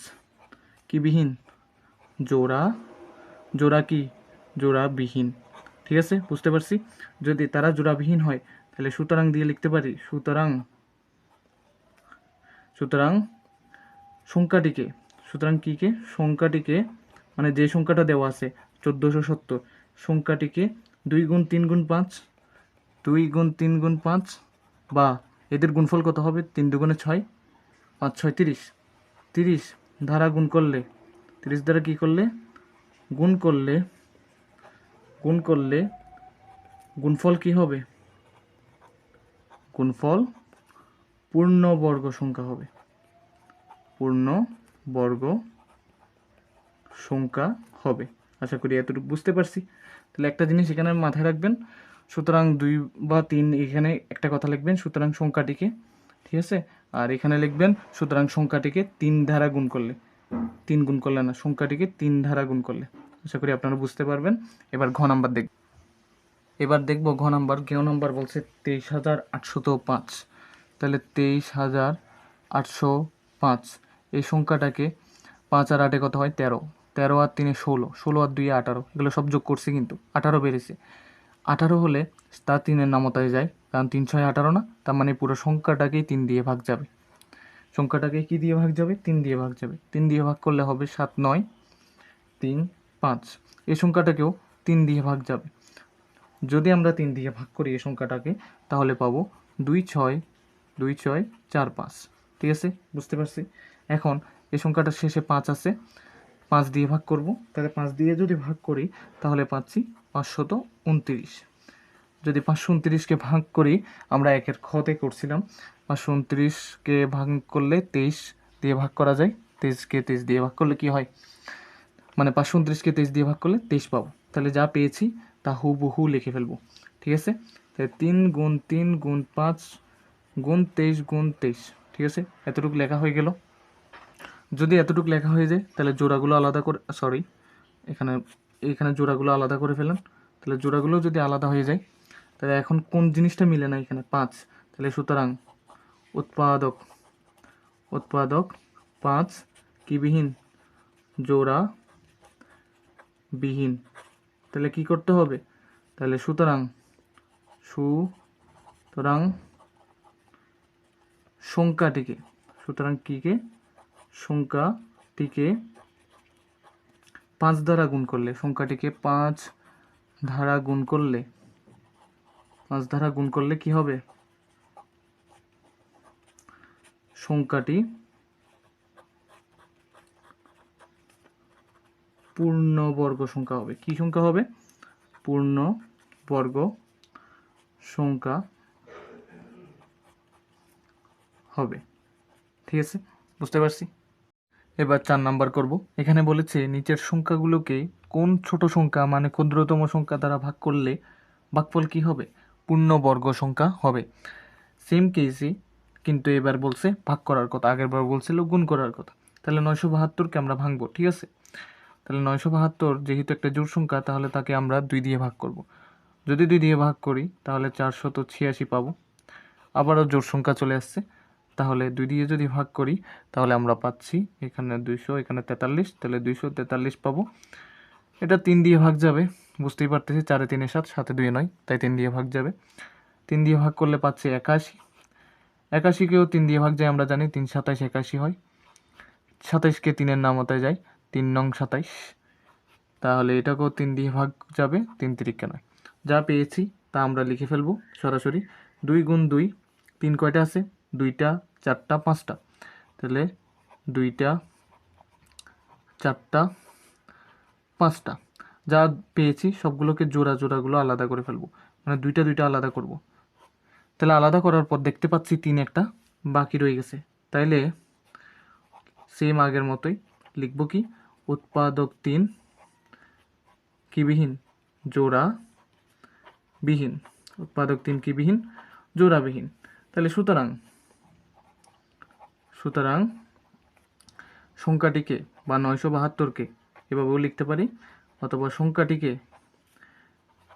কি বিহীন, জোড়া, জোড়া কি, জোড়াবিহীন। ঠিক আছে, বুঝতে পারছি। যদি তারা জোড়াবিহীন হয় তাহলে সুতরাং দিয়ে লিখতে পারি, সুতরাং, সুতরাং সংখ্যাটিকে, সুতরাং কী কে, সংখ্যাটিকে, মানে যে সংখ্যাটা দেওয়া আছে 1470, সংখ্যাটিকে 2 গুণ 3 গুণ 5, 2 গুণ 3 গুণ 5, বা এদের গুণফল কত হবে, 3 দুগুণে 6, 5 6 30, 30 ধারা গুণ করলে, 30 দ্বারা কী করলে, গুণ করলে, গুণ করলে গুণফল কি হবে, গুণফল পূর্ণবর্গ সংখ্যা হবে, পূর্ণবর্গ সংখ্যা হবে। আশা করি এতটুকু বুঝতে পারছি। তাহলে একটা জিনিস এখানে মাথায় রাখবেন, সুতরাং 2 বা 3 এখানে একটা কথা লিখবেন, সুতরাং সংখ্যাটিকে, ঠিক আছে, আর এখানে লিখবেন সুতরাং সংখ্যাটিকে 3 ধারা গুণ করলে, 3 গুণ করলে না, সংখ্যাটিকে 3 ধারা গুণ করলে। আশা করি আপনারা বুঝতে পারবেন। এবার ঘ নাম্বার দেখব। এবার দেখব ঘ নাম্বার। ঘ নাম্বার বলছে 23,805। তাহলে 23,805 এই সংখ্যাটাকে 5 আর 8 কত হয়, 13, 13 আর 3 16, 16 আর 2 18, এগুলো সব যোগ করছি কিন্তু 18 বেড়েছে। 18 হলে তা 3-এর নামতায় যায়, কারণ 3 6 18 না, তার মানে পুরো সংখ্যাটাকেই 3 দিয়ে ভাগ যাবে। সংখ্যাটাকে কি দিয়ে ভাগ যাবে, 3 দিয়ে ভাগ যাবে। 3 দিয়ে ভাগ করলে হবে 7 9 3 5। এই সংখ্যাটাকেও 3 দিয়ে ভাগ যাবে। যদি আমরা 3 দিয়ে ভাগ করি এই সংখ্যাটাকে তাহলে পাবো 2 6 2 6 4 5। ঠিক আছে, বুঝতে পারছি। এখন এই সংখ্যাটার শেষে 5 আছে, 5 দিয়ে ভাগ করব। তাহলে 5 দিয়ে যদি ভাগ করি তাহলে পাচ্ছি 529। যদি 529কে ভাগ করি, আমরা একের খতে করছিলাম, 529কে ভাগ করলে 23 দিয়ে ভাগ করা যায়, 23কে 23 দিয়ে ভাগ করলে কি হয়, মানে 529কে 23 দিয়ে ভাগ করলে 23 পাবো। তাহলে যা পেয়েছি তা হুবহু লিখে ফেলবো, ঠিক আছে। তাহলে 3 গুণ 3 গুণ 5 গুণ 23 গুণ 23, ঠিক আছে, এতটুকু লেখা হয়ে গেল। যদি এতটুকু লেখা হয়ে যায় তাহলে জোড়াগুলো আলাদা করে, সরি এখানে জোড়াগুলো আলাদা করে ফেলেন। তাহলে জোড়াগুলো যদি আলাদা হয়ে যায় তাহলে এখন কোন জিনিসটা মিলে না এখানে, 5। তাহলে সুতরাং উৎপাদক 5 কি বিহীন, জোড়া বিহীন। তাহলে কি করতে হবে, তাহলে সুতরাং সংখ্যাটিকে, সুতরাং কিকে, সংখ্যাটিকে 5 দ্বারা গুণ করলে, সংখ্যাটিকে 5 দ্বারা গুণ করলে, 5 দ্বারা গুণ করলে কি হবে, সংখ্যাটি পূর্ণবর্গ সংখ্যা হবে। কি সংখ্যা হবে, পূর্ণবর্গ সংখ্যা হবে, ঠিক আছে, বুঝতে পারছি। এবার 4 নাম্বার করব। এখানে বলেছে নিচের সংখ্যাগুলোকে কোন ছোট সংখ্যা মানে ক্ষুদ্রতম সংখ্যা দ্বারা ভাগ করলে ভাগফল কি হবে, পূর্ণবর্গ সংখ্যা হবে। সেম কেসই, কিন্তু এবার বলছে ভাগ করার কথা, আগের বার বলছিল গুণ করার কথা। তাহলে 972কে আমরা ভাঙবো, ঠিক আছে। তাহলে 972 যেহেতু একটা জোড় সংখ্যা, তাহলে তাকে আমরা 2 দিয়ে ভাগ করব। যদি 2 দিয়ে ভাগ করি তাহলে 486 পাবো। আবারও জোড় সংখ্যা চলে আসছে, তাহলে 2 দিয়ে যদি ভাগ করি তাহলে আমরা পাচ্ছি এখানে 200, এখানে 43, তাহলে 243 পাবো। এটা 3 দিয়ে ভাগ যাবে, বুঝতেই পারতেছি, 4 3 7, 7 2 9, তাই 3 দিয়ে ভাগ যাবে। 3 দিয়ে ভাগ করলে পাচ্ছি 81, 81কেও 3 দিয়ে ভাগ যায়, আমরা জানি 3 27 81 হয়। 27কে 3-এর নামতায় যায়, 3 নং 27, তাহলে এটাকেও 3 দিয়ে ভাগ যাবে, 3 3 9। যা পেয়েছি তা আমরা লিখে ফেলবো সরাসরি। 2 গুণ 2, 3 কয়টা আছে, 2টা 4টা 5টা, তাহলে 2টা 4টা 5টা। যা পেয়েছি সবগুলোকে জোড়াগুলো আলাদা করে ফেলবো, মানে 2টা আলাদা করব। তাহলে আলাদা করার পর দেখতে পাচ্ছি 3 একটা বাকি রয়ে গেছে, তাইলে সেম আগের মতোই লিখব কি, উৎপাদক 3 কি বিহীন, জোড়া বিহীন, উৎপাদক 3 কি বিহীন, জোড়া বিহীন। তাহলে সুতরাং সংখ্যাটিকে বা 972কে এভাবেও লিখতে পারি, অথবা সংখ্যাটিকে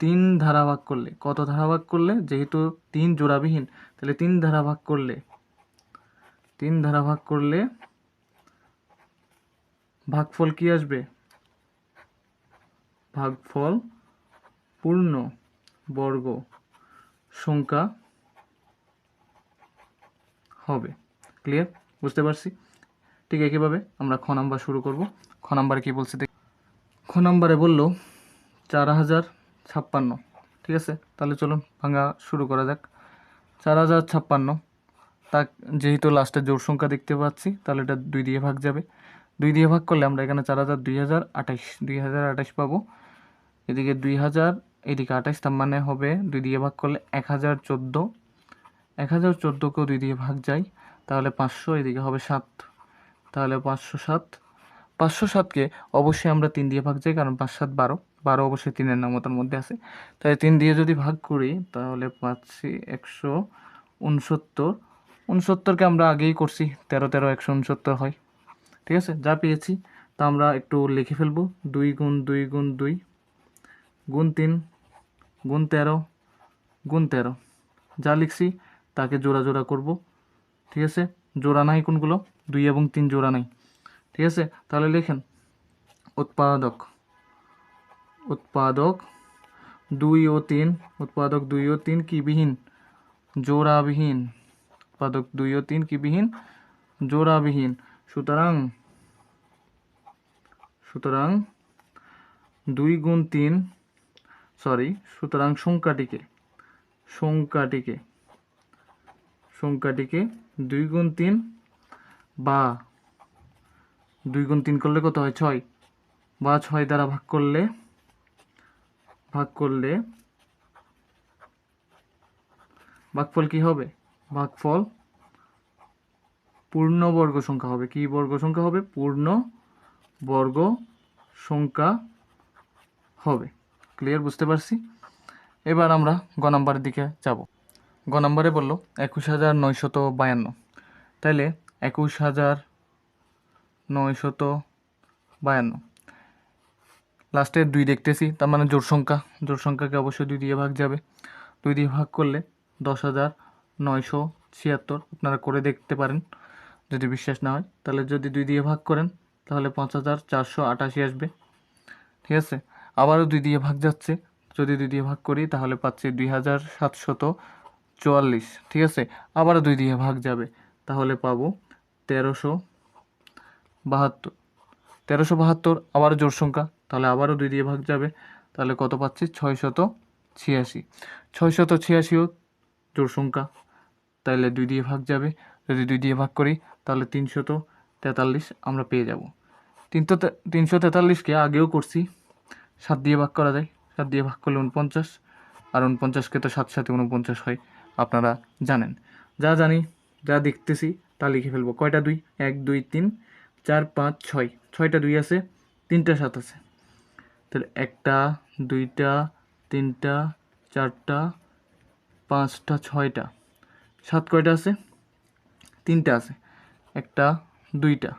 3 ধারা ভাগ করলে, কত ধারা ভাগ করলে, যেহেতু 3 জোড়াবিহীন তাহলে 3 ধারা ভাগ করলে ভাগফল কি আসবে, ভাগফল পূর্ণ বর্গ সংখ্যা হবে। ক্লিয়ার, বুঝতে পারছি। ঠিক একইভাবে আমরা খ নাম্বার শুরু করব। খ নাম্বারে কি বলছে, খ নাম্বারে বললো 4056, ঠিক আছে। তাহলে চলুন ভাঙা শুরু করা যাক। 4056, তা যেহেতু লাস্টে জোড় সংখ্যা দেখতে পাচ্ছি তাহলে এটা 2 দিয়ে ভাগ যাবে। 2 দিয়ে ভাগ করলে আমরা এখানে 2028 পাবো। এদিকে 2000, এদিকে 28, তার মানে হবে 2 দিয়ে ভাগ করলে 1014। 1014কেও 2 দিয়ে ভাগ যায়, তাহলে 500, এদিকে হবে 7, তাহলে 507। 507কে অবশ্যই আমরা 3 দিয়ে ভাগ যাই, কারণ 5 7 12, 12 অবশ্যই 3-এর নামতার মধ্যে আছে। তাই 3 দিয়ে যদি ভাগ করি তাহলে পাচ্ছি 169। 69কে আমরা আগেই করছি, 13 13 169 হয়, ঠিক আছে। যা পেয়েছি তা আমরা একটু লিখে ফেলবো। 2 গুণ 2 গুণ 2 গুণ 3 গুণ 13 গুণ 13, যা লিখছি তাকে জোড়া করব, ঠিক আছে। জোড়া নাই কোনগুলো, 2 এবং 3 জোড়া নাই, ঠিক আছে। তাহলে লেখেন উৎপাদক 2 ও 3, উৎপাদক 2 ও 3 কি বিহীন, জোড়াবিহীন। উৎপাদক 2 ও 3 কি বিহীন, জোড়াবিহীন। সুতরাং 2 গুণ 3, সরি, সুতরাং সংখ্যাটিকে 2 গুণ 3 বা 2 গুণ 3 করলে কত হয়, 6, বা 6 দ্বারা ভাগ করলে ভাগফল কি হবে, ভাগফল পূর্ণবর্গ সংখ্যা হবে। কি বর্গ সংখ্যা হবে? পূর্ণ বর্গ সংখ্যা হবে। ক্লিয়ার? বুঝতে পারছি। এবার আমরা গ নাম্বারের দিকে যাব। গ নাম্বারে বললো 21,952, তাইলে 21,952 লাস্টে 2 দেখতেছি, তার মানে জোড় সংখ্যা। জোড় সংখ্যাকে অবশ্যই 2 দিয়ে ভাগ যাবে। 2 দিয়ে ভাগ করলে 10,976। আপনারা করে দেখতে পারেন যদি বিশ্বাস না হয়। তাহলে যদি 2 দিয়ে ভাগ করেন তাহলে 5,488 আসবে। ঠিক আছে, আবারও 2 দিয়ে ভাগ যাচ্ছে, যদি 2 দিয়ে ভাগ করি তাহলে পাচ্ছি 2,744। ঠিক আছে, আবারও 2 দিয়ে ভাগ যাবে, তাহলে পাবো 1,372। 1,372 আবারও জোড় সংখ্যা, তাহলে আবারও 2 দিয়ে ভাগ যাবে, তাহলে কত পাচ্ছি? 686। 686ও জোড় সংখ্যা, তাহলে 2 দিয়ে ভাগ যাবে, যদি 2 দিয়ে ভাগ করি তাহলে 343 আমরা পেয়ে যাব। 343কে আগেও করছি, 7 দিয়ে ভাগ করা যায়, 7 দিয়ে ভাগ করলে 49, আর 49কে তো 7 সাথে 49 হয়, আপনারা জানেন। যা জানি, যা দেখতেছি তা লিখে ফেলবো। কয়টা 2? 1 2 3 4 5 6, 6টা 2 আছে, 3টা 7 আছে, তাহলে 1টা 2টা 3টা 4টা 5টা 6টা, 7 কয়টা আছে? 3টা আছে, 1টা 2টা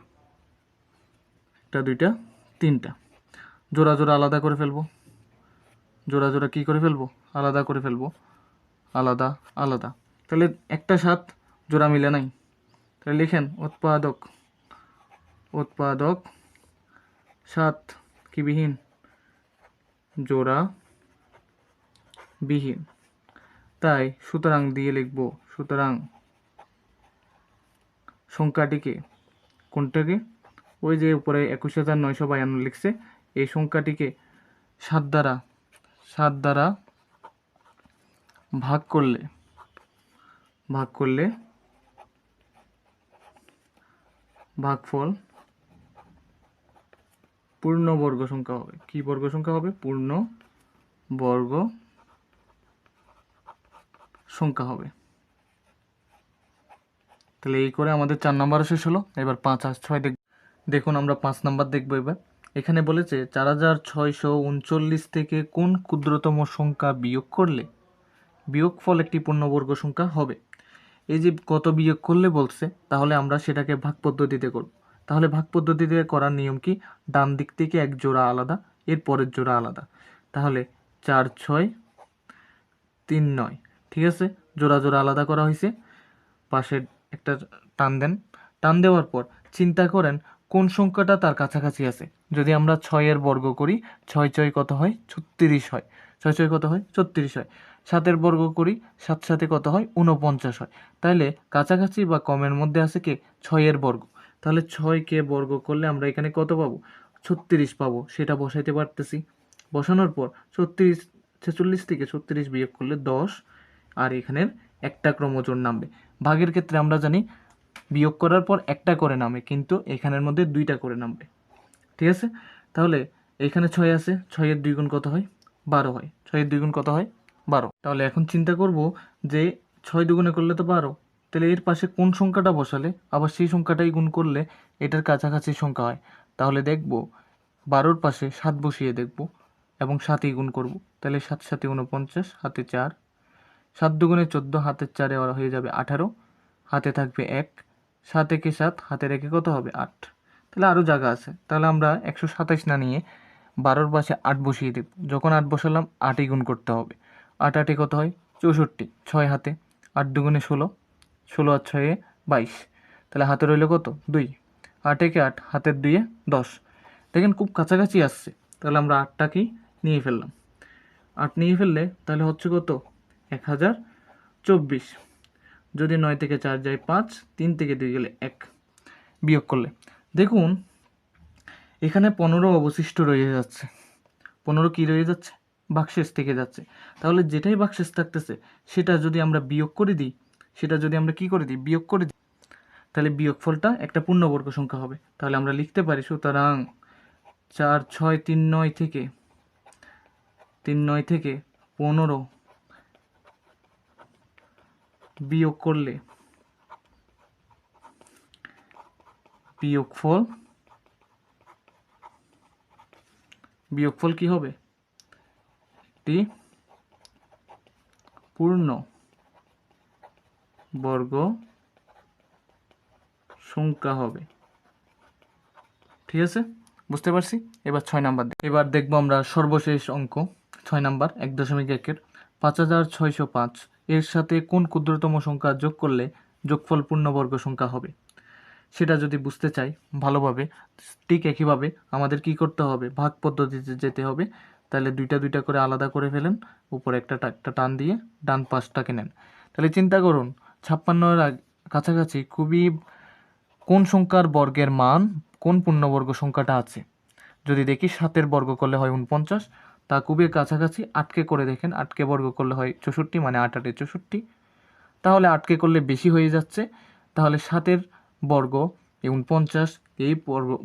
1টা 2টা 3টা, জোড়া জোড়া আলাদা করে ফেলবো। জোড়া জোড়া কী করে ফেলবো? আলাদা করে ফেলবো, আলাদা আলাদা। তাহলে 1টা 7 জোড়া মিলে নাই, তাহলে লিখেন উৎপাদক 7 কি বিহীন? জোড়া বিহীন। তাই সুতরাং দিয়ে লিখব, সুতরাং সংখ্যাটিকে, কোনটাকে? ওই যে উপরে 21,952 লিখছে, এই সংখ্যাটিকে 7 দ্বারা ভাগ করলে ভাগফল পূর্ণবর্গ সংখ্যা হবে। কি বর্গ সংখ্যা হবে? পূর্ণ বর্গ সংখ্যা হবে। তাহলে এই করে আমাদের 4 নম্বরও শেষ হলো। এবার 5 আর 6 দেখুন, আমরা 5 নাম্বার দেখবো। এবার এখানে বলেছে 4,639 থেকে কোন ক্ষুদ্রতম সংখ্যা বিয়োগ করলে বিয়োগফল একটি পূর্ণবর্গ সংখ্যা হবে। এই যে কত বিয়োগ করলে বলছে, তাহলে আমরা সেটাকে ভাগ পদ্ধতিতে করব। তাহলে ভাগ পদ্ধতিতে করার নিয়ম কি? ডান দিক থেকে এক জোড়া আলাদা, এর পরের জোড়া আলাদা। তাহলে 4 6 3 9, ঠিক আছে, জোড়া জোড়া আলাদা করা হয়েছে। পাশে একটা টান দেন, টান দেওয়ার পর চিন্তা করেন কোন সংখ্যাটা তার কাছাকাছি আছে। যদি আমরা 6-এর বর্গ করি, 6 6 কত হয়? 36 হয়। 6 6 কত হয়? 36 হয়। 7-এর বর্গ করি, 7 7 কত হয়? 49 হয়। তাহলে কাছাকাছি বা কমের মধ্যে আছে কে? 6-এর বর্গ। তাহলে 6কে বর্গ করলে আমরা এখানে কত পাবো? 36 পাবো। সেটা বসাইতে পারতেছি। বসানোর পর 46 থেকে 36 বিয়োগ করলে 10, আর এখানের একটা ক্রমজোড় নামবে। ভাগের ক্ষেত্রে আমরা জানি বিয়োগ করার পর একটা করে নামে, কিন্তু এখানের মধ্যে 2টা করে নামবে। ঠিক আছে, তাহলে এখানে 6 আছে, 6-এর 2 গুণ কত হয়? 12 হয়। 6-এর 2 গুণ কত হয়? 12। তাহলে এখন চিন্তা করব যে 6 দুগুণে করলে তো 12, তাহলে এর পাশে কোন সংখ্যাটা বসালে আবার সেই সংখ্যাটাই গুণ করলে এটার কাছাকাছি সংখ্যা হয়। তাহলে দেখব 12-র পাশে 7 বসিয়ে দেখব এবং 7ই গুণ করব। তাহলে 7 7 49, হাতে 4, 7 দুগুণে 14, হাতের 4-এ হয়ে যাবে 18, হাতে থাকবে 1, 7 একে 7, হাতে রেখে কত হবে? 8। তাহলে আরও জায়গা আছে, তাহলে আমরা 127 না নিয়ে 12-র পাশে 8 বসিয়ে দেব। যখন 8 বসালাম, 8ই গুণ করতে হবে। 8 8-এ কত হয়? 64, 6 হাতে, 8 দুগুণে 16, 16 আর 6-এ 22, তাহলে হাতে রইল কত? 2। 8 একে 8, হাতের 2-এ 10। দেখেন খুব কাছাকাছি আসছে, তাহলে আমরা 8টাকেই নিয়ে ফেললাম। 8 নিয়ে ফেললে তাহলে হচ্ছে কত? 1024। যদি 9 থেকে 4 যায় 5, 3 থেকে 2 গেলে 1, বিয়োগ করলে দেখুন এখানে 15 অবশিষ্ট রয়ে যাচ্ছে। 15 কি রয়ে যাচ্ছে? বাক্সেস থেকে যাচ্ছে। তাহলে যেটাই বাক্সেস থাকতেছে সেটা যদি আমরা বিয়োগ করে দিই, সেটা যদি আমরা কি করে দিই? বিয়োগ করে দিই, তাহলে বিয়োগফলটা একটা পূর্ণবর্গ সংখ্যা হবে। তাহলে আমরা লিখতে পারি, সুতরাং 4 6 3 9 থেকে 15 বিয়োগ করলে বিয়োগফল কি হবে? একটি পূর্ণ বর্গ সংখ্যা হবে। ঠিক আছে, বুঝতে পারছি। এবার 6 নাম্বার এবার দেখবো আমরা সর্বশেষ অঙ্ক 6 নাম্বার 1.1-এর 5605 এর সাথে কোন ক্ষুদ্রতম সংখ্যা যোগ করলে যোগফল পূর্ণবর্গ সংখ্যা হবে সেটা যদি বুঝতে চাই ভালোভাবে, ঠিক একইভাবে আমাদের কি করতে হবে, ভাগ পদ্ধতিতে যেতে হবে। তাহলে দুইটা করে আলাদা করে ফেলেন, উপরে একটা টান দিয়ে ডান পাশটাকে নেন। তাহলে চিন্তা করুন 56-এর কাছাকাছি খুবই কোন সংখ্যার বর্গের মান কোন পূর্ণবর্গ সংখ্যাটা আছে। যদি দেখি 7-এর বর্গ করলে হয় 49, তা খুবই কাছাকাছি। 8কে করে দেখেন, 8কে বর্গ করলে হয় 64, মানে 8 8 64। তাহলে 8কে করলে বেশি হয়ে যাচ্ছে, তাহলে 7-এর বর্গ 49, এই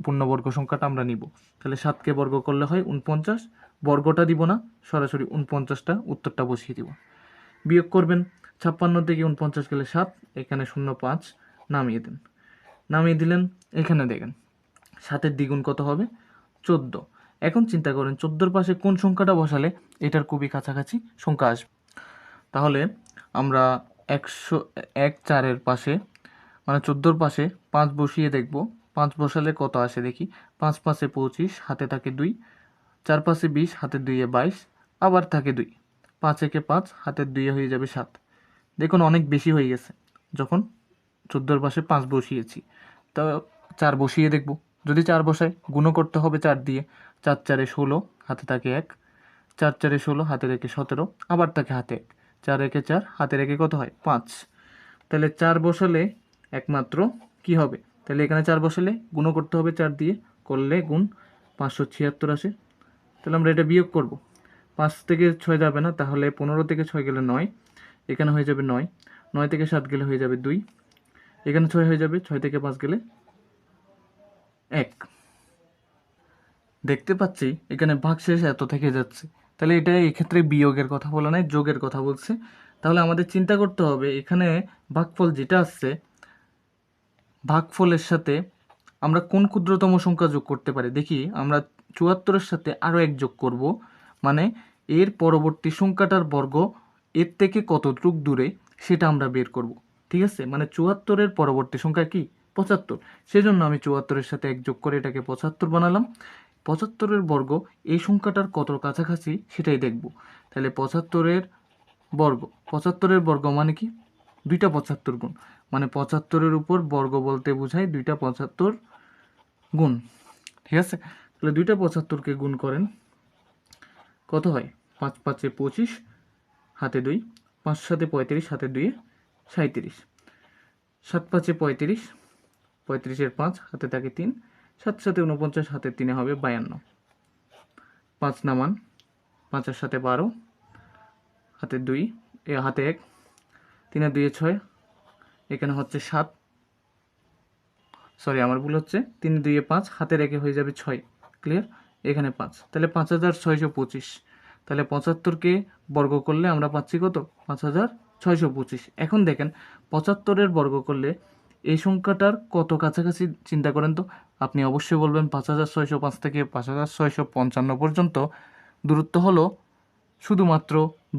পূর্ণবর্গ সংখ্যাটা আমরা নিব। তাহলে 7কে বর্গ করলে হয় 49, বর্গটা দিব না, সরাসরি 49টা উত্তরটা বসিয়ে দিব। বিয়োগ করবেন 56 থেকে 49 গেলে 7, এখানে 05 নামিয়ে দেন। নামিয়ে দিলেন, এখানে দেখেন 7-এর দ্বিগুণ কত হবে? 14। এখন চিন্তা করেন 14-এর পাশে কোন সংখ্যাটা বসালে এটার খুবই কাছাকাছি সংখ্যা আসবে। তাহলে আমরা 104-এর পাশে মানে 14-এর পাশে 5 বসিয়ে দেখব। 5 বসালে কত আসে দেখি। 5 5-এ 25, হাতে থাকে 2, 4 5-এ 20, হাতের 2-এ 22, আবার থাকে 2, 5 একে 5, হাতের 2-এ হয়ে যাবে 7। দেখুন অনেক বেশি হয়ে গেছে যখন 14-এর পাশে 5 বসিয়েছি। তো 4 বসিয়ে দেখব, যদি 4 বসায় গুণও করতে হবে 4 দিয়ে। 4 4-এ 16, হাতে থাকে 1, 4 4-এ 16, হাতে রেখে 17, আবার থাকে হাতে 1, 4 একে 4, হাতে রেখে কত হয়? 5। তাহলে 4 বসালে একমাত্র কি হবে? তাহলে এখানে 4 বসালে গুণও করতে হবে 4 দিয়ে, করলে গুণ 576 আসে। তাহলে আমরা এটা বিয়োগ করব। 5 থেকে 6 যাবে না, তাহলে 15 থেকে 6 গেলে 9, এখানে হয়ে যাবে 9, 9 থেকে 7 গেলে হয়ে যাবে 2, এখানে 6 হয়ে যাবে, 6 থেকে 5 গেলে 1। দেখতে পাচ্ছি এখানে ভাগশেষ এত থেকে যাচ্ছে। তাহলে এটা এক্ষেত্রে বিয়োগের কথা বলা নাই, যোগের কথা বলছে। তাহলে আমাদের চিন্তা করতে হবে এখানে ভাগফল যেটা আসছে, ভাগফলের সাথে আমরা কোন ক্ষুদ্রতম সংখ্যা যোগ করতে পারি। দেখি আমরা 74-এর সাথে আরও 1 যোগ করব, মানে এর পরবর্তী সংখ্যাটার বর্গ এর থেকে কতটুক দূরে সেটা আমরা বের করব। ঠিক আছে, মানে 74-এর পরবর্তী সংখ্যা কি? 75। সেজন্য আমি 74-এর সাথে 1 যোগ করে এটাকে 75 বানালাম। 75-এর বর্গ এই সংখ্যাটার কত কাছাকাছি সেটাই দেখব। তাহলে 75-এর বর্গ মানে কি? 2টা 75 গুণ, মানে 75-এর উপর বর্গ বলতে বোঝায় 2টা 75 গুণ। ঠিক আছে, তাহলে 2টা 75-কে গুণ করেন, কত হয়? 5 5-এ 25, হাতে 2, 5 7-এ 35, হাতে 2-এ 37, 7 5-এ 35, 35-এর 5, হাতে থাকে 3, 7 7-এ 49, হাতে 3-এ হবে 52, 5 নামান, 5-এর সাথে 12, হাতে 2, হাতে 1, 3-এ 2-এ 6, এখানে হচ্ছে 7, সরি আমার ভুল হচ্ছে, 3 2-এ 5, হাতে রেখে হয়ে যাবে 6, ক্লিয়ার। এখানে 5, তাহলে 5625। তাহলে 75-কে বর্গ করলে আমরা পাচ্ছি কত? 5625। এখন দেখেন 75-এর বর্গ করলে এই সংখ্যাটার কত কাছাকাছি চিন্তা করেন তো। আপনি অবশ্যই বলবেন 5605 থেকে 5655 পর্যন্ত দূরত্ব হলো শুধুমাত্র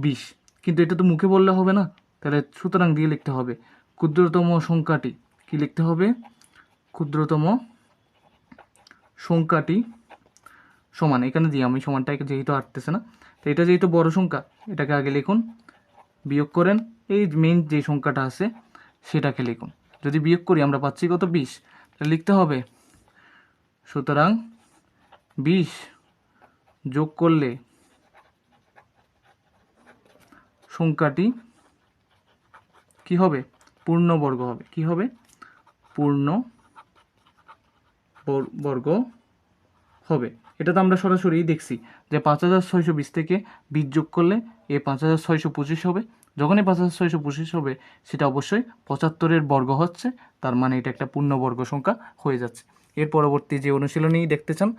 20, কিন্তু এটা তো মুখে বললে হবে না। তাহলে সুতরাং দিয়ে লিখতে হবে ক্ষুদ্রতম সংখ্যাটি। কি লিখতে হবে? ক্ষুদ্রতম সংখ্যাটি সমান, এখানে দিই আমি সমানটা যেহেতু আসতেছে না, তো এটা যেহেতু বড় সংখ্যা এটাকে আগে লিখুন, বিয়োগ করেন এই মেইন যে সংখ্যাটা আছে সেটাকে লিখুন। যদি বিয়োগ করি আমরা পাচ্ছি কত? 20। তাহলে লিখতে হবে সুতরাং 20 যোগ করলে সংখ্যাটি কি হবে? পূর্ণবর্গ হবে। কি হবে? পূর্ণ বর্গ হবে। এটা তো আমরা সরাসরি দেখছি যে 5620 থেকে 20 যোগ করলে এ 5625 হবে। যখনই 5625 হবে সেটা অবশ্যই 75-এর বর্গ হচ্ছে, তার মানে এটা একটা পূর্ণবর্গ সংখ্যা হয়ে যাচ্ছে। এর পরবর্তী যে অনুশীলনী দেখতে চান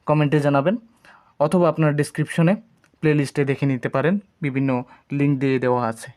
কমেন্টে জানাবেন, অথবা আপনার ডেসক্রিপশনে প্লেলিস্টে দেখে নিতে পারেন, বিভিন্ন লিঙ্ক দিয়ে দেওয়া আছে।